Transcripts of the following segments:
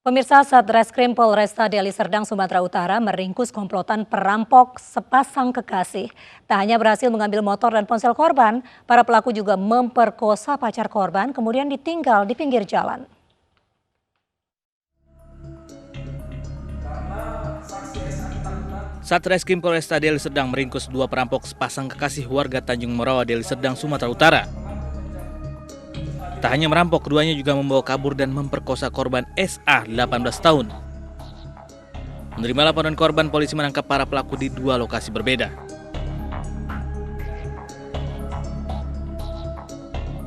Pemirsa, Satreskrim Polresta Deli Serdang, Sumatera Utara meringkus komplotan perampok sepasang kekasih. Tak hanya berhasil mengambil motor dan ponsel korban, para pelaku juga memperkosa pacar korban kemudian ditinggal di pinggir jalan. Satreskrim Polresta Deli Serdang meringkus dua perampok sepasang kekasih warga Tanjung Morawa, Deli Serdang, Sumatera Utara. Tak hanya merampok, keduanya juga membawa kabur dan memperkosa korban SA 18 tahun. Menerima laporan korban, polisi menangkap para pelaku di dua lokasi berbeda.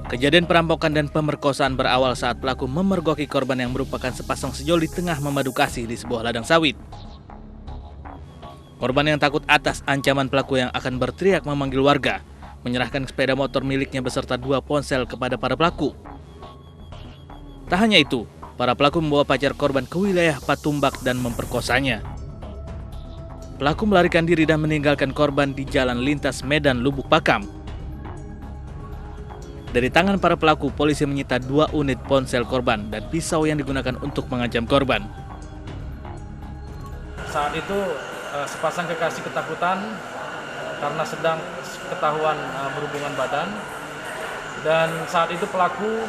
Kejadian perampokan dan pemerkosaan berawal saat pelaku memergoki korban yang merupakan sepasang sejoli tengah memadu kasih di sebuah ladang sawit. Korban yang takut atas ancaman pelaku yang akan berteriak memanggil warga, menyerahkan sepeda motor miliknya beserta dua ponsel kepada para pelaku. Tak hanya itu, para pelaku membawa pacar korban ke wilayah Patumbak dan memperkosanya. Pelaku melarikan diri dan meninggalkan korban di jalan lintas Medan Lubuk Pakam. Dari tangan para pelaku, polisi menyita 2 unit ponsel korban dan pisau yang digunakan untuk mengancam korban. Saat itu sepasang kekasih ketakutan karena sedang ketahuan berhubungan badan, dan saat itu pelaku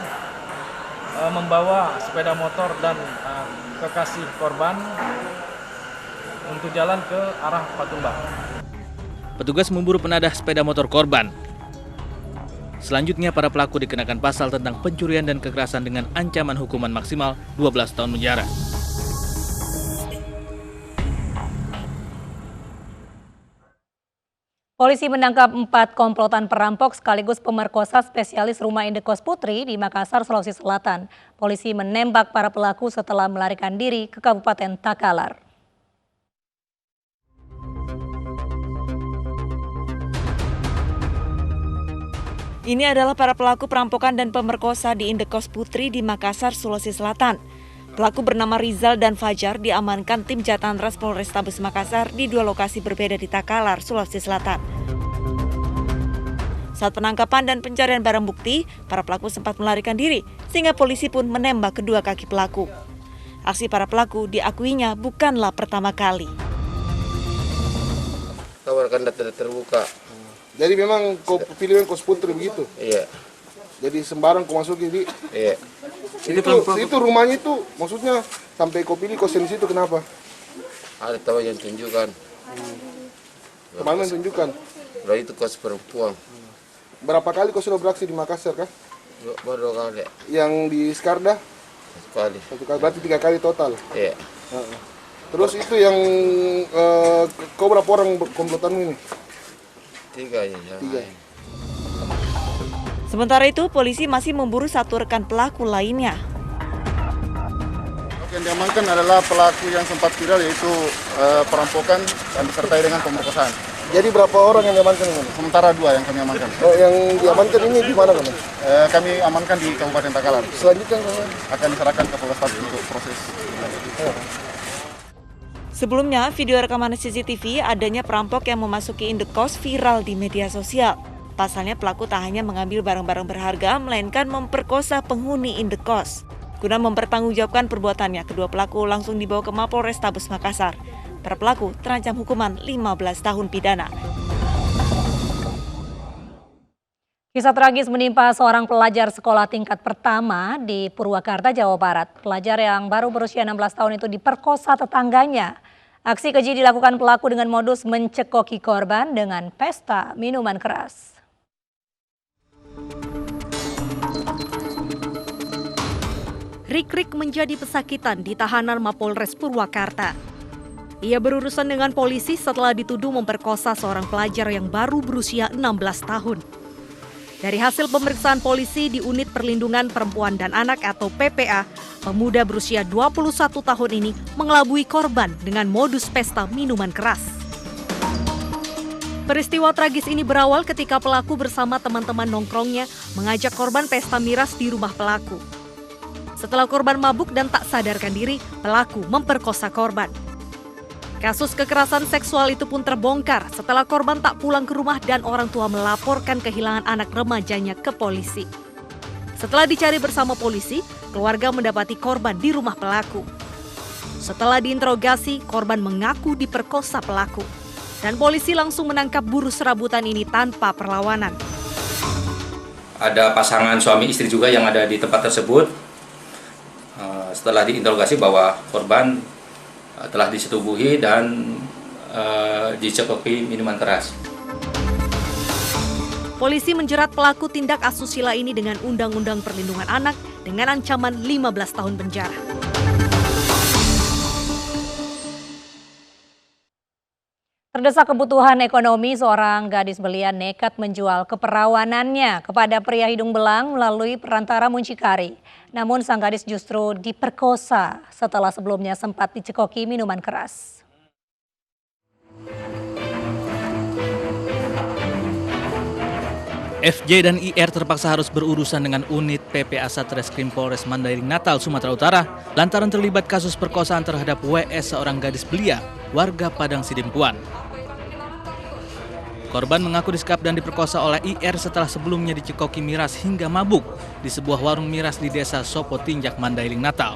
membawa sepeda motor dan kekasih korban untuk jalan ke arah Patumbak. Petugas memburu penadah sepeda motor korban. Selanjutnya para pelaku dikenakan pasal tentang pencurian dan kekerasan dengan ancaman hukuman maksimal 12 tahun penjara. Polisi menangkap 4 komplotan perampok sekaligus pemerkosa spesialis rumah indekos Putri di Makassar, Sulawesi Selatan. Polisi menembak para pelaku setelah melarikan diri ke Kabupaten Takalar. Ini adalah para pelaku perampokan dan pemerkosa di indekos Putri di Makassar, Sulawesi Selatan. Pelaku bernama Rizal dan Fajar diamankan tim Jatanras Polrestabes Makassar di 2 lokasi berbeda di Takalar, Sulawesi Selatan. Saat penangkapan dan pencarian barang bukti, para pelaku sempat melarikan diri, sehingga polisi pun menembak kedua kaki pelaku. Aksi para pelaku diakuinya bukanlah pertama kali. Kamar kan terbuka. Jadi memang kau pilih kos Putri begitu? Iya. Jadi sembarang kau masukin di? Iya. Itu rumahnya itu maksudnya sampai kau pilih kosan di situ kenapa? Ada tahu yang tunjukkan. Kemana yang tunjukkan? Kalau itu kos perempuan. Berapa kali kau sudah beraksi di Makassar kah? Baru 2 kali. Yang di Skarda? 1 kali. 1 kali, berarti 3 kali total? Iya. Terus itu yang kau berapa orang komplotanmu ini? 3 ya. 3. Sementara itu, polisi masih memburu 1 rekan pelaku lainnya. Yang diamankan adalah pelaku yang sempat viral, yaitu perampokan dan disertai dengan pemerkosaan. Jadi berapa orang yang diamankan ini? Sementara 2 yang kami amankan. Oh, yang diamankan ini di mana kan? Kami amankan di Kabupaten Takalar. Selanjutnya akan diserahkan ke Polrestabes untuk proses. Sebelumnya, video rekaman CCTV adanya perampok yang memasuki indekos viral di media sosial. Pasalnya pelaku tak hanya mengambil barang-barang berharga, melainkan memperkosa penghuni indekos. Guna mempertanggungjawabkan perbuatannya, kedua pelaku langsung dibawa ke Mapolrestabes Makassar. Para pelaku terancam hukuman 15 tahun pidana. Kisah tragis menimpa seorang pelajar sekolah tingkat pertama di Purwakarta, Jawa Barat. Pelajar yang baru berusia 16 tahun itu diperkosa tetangganya. Aksi keji dilakukan pelaku dengan modus mencekoki korban dengan pesta minuman keras. Rik-rik menjadi pesakitan di tahanan Mapolres Purwakarta. Ia berurusan dengan polisi setelah dituduh memperkosa seorang pelajar yang baru berusia 16 tahun. Dari hasil pemeriksaan polisi di Unit Perlindungan Perempuan dan Anak atau PPA, pemuda berusia 21 tahun ini mengelabui korban dengan modus pesta minuman keras. Peristiwa tragis ini berawal ketika pelaku bersama teman-teman nongkrongnya mengajak korban pesta miras di rumah pelaku. Setelah korban mabuk dan tak sadarkan diri, pelaku memperkosa korban. Kasus kekerasan seksual itu pun terbongkar setelah korban tak pulang ke rumah dan orang tua melaporkan kehilangan anak remajanya ke polisi. Setelah dicari bersama polisi, keluarga mendapati korban di rumah pelaku. Setelah diinterogasi, korban mengaku diperkosa pelaku. Dan polisi langsung menangkap buruh serabutan ini tanpa perlawanan. Ada pasangan suami istri juga yang ada di tempat tersebut. Setelah diinterogasi bahwa korban telah disetubuhi dan dicekoki minuman keras. Polisi menjerat pelaku tindak asusila ini dengan Undang-Undang Perlindungan Anak dengan ancaman 15 tahun penjara. Terdesak kebutuhan ekonomi, seorang gadis belia nekat menjual keperawanannya kepada pria hidung belang melalui perantara muncikari. Namun sang gadis justru diperkosa setelah sebelumnya sempat dicekoki minuman keras. FJ dan IR terpaksa harus berurusan dengan unit PPA Satreskrim Polres Mandailing Natal, Sumatera Utara lantaran terlibat kasus perkosaan terhadap WS, seorang gadis belia warga Padang Sidimpuan. Korban mengaku disekap dan diperkosa oleh IR setelah sebelumnya dicekoki miras hingga mabuk di sebuah warung miras di desa Sopotinjak, Mandailing Natal.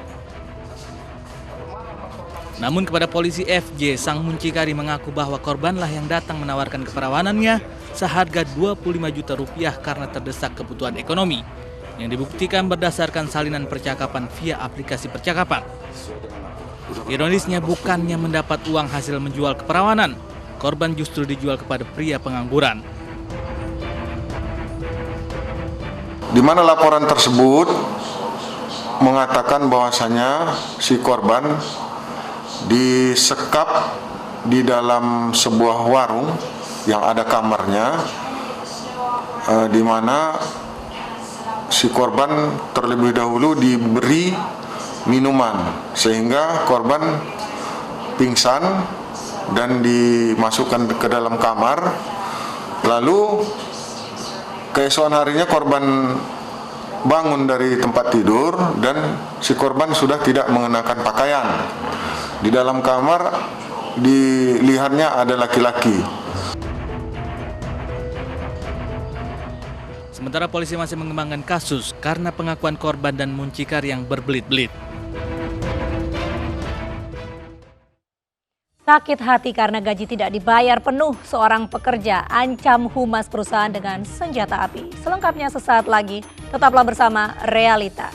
Namun kepada polisi, FJ, sang muncikari, mengaku bahwa korbanlah yang datang menawarkan keperawanannya seharga 25 juta rupiah karena terdesak kebutuhan ekonomi yang dibuktikan berdasarkan salinan percakapan via aplikasi percakapan. Ironisnya, bukannya mendapat uang hasil menjual keperawanan, korban justru dijual kepada pria pengangguran. Di mana laporan tersebut mengatakan bahwasanya si korban disekap di dalam sebuah warung yang ada kamarnya, di mana si korban terlebih dahulu diberi minuman sehingga korban pingsan dan dimasukkan ke dalam kamar. Lalu keesokan harinya korban bangun dari tempat tidur dan si korban sudah tidak mengenakan pakaian. Di dalam kamar dilihatnya ada laki-laki. Sementara polisi masih mengembangkan kasus karena pengakuan korban dan muncikari yang berbelit-belit. Sakit hati karena gaji tidak dibayar penuh, seorang pekerja ancam humas perusahaan dengan senjata api. Selengkapnya sesaat lagi, tetaplah bersama Realita.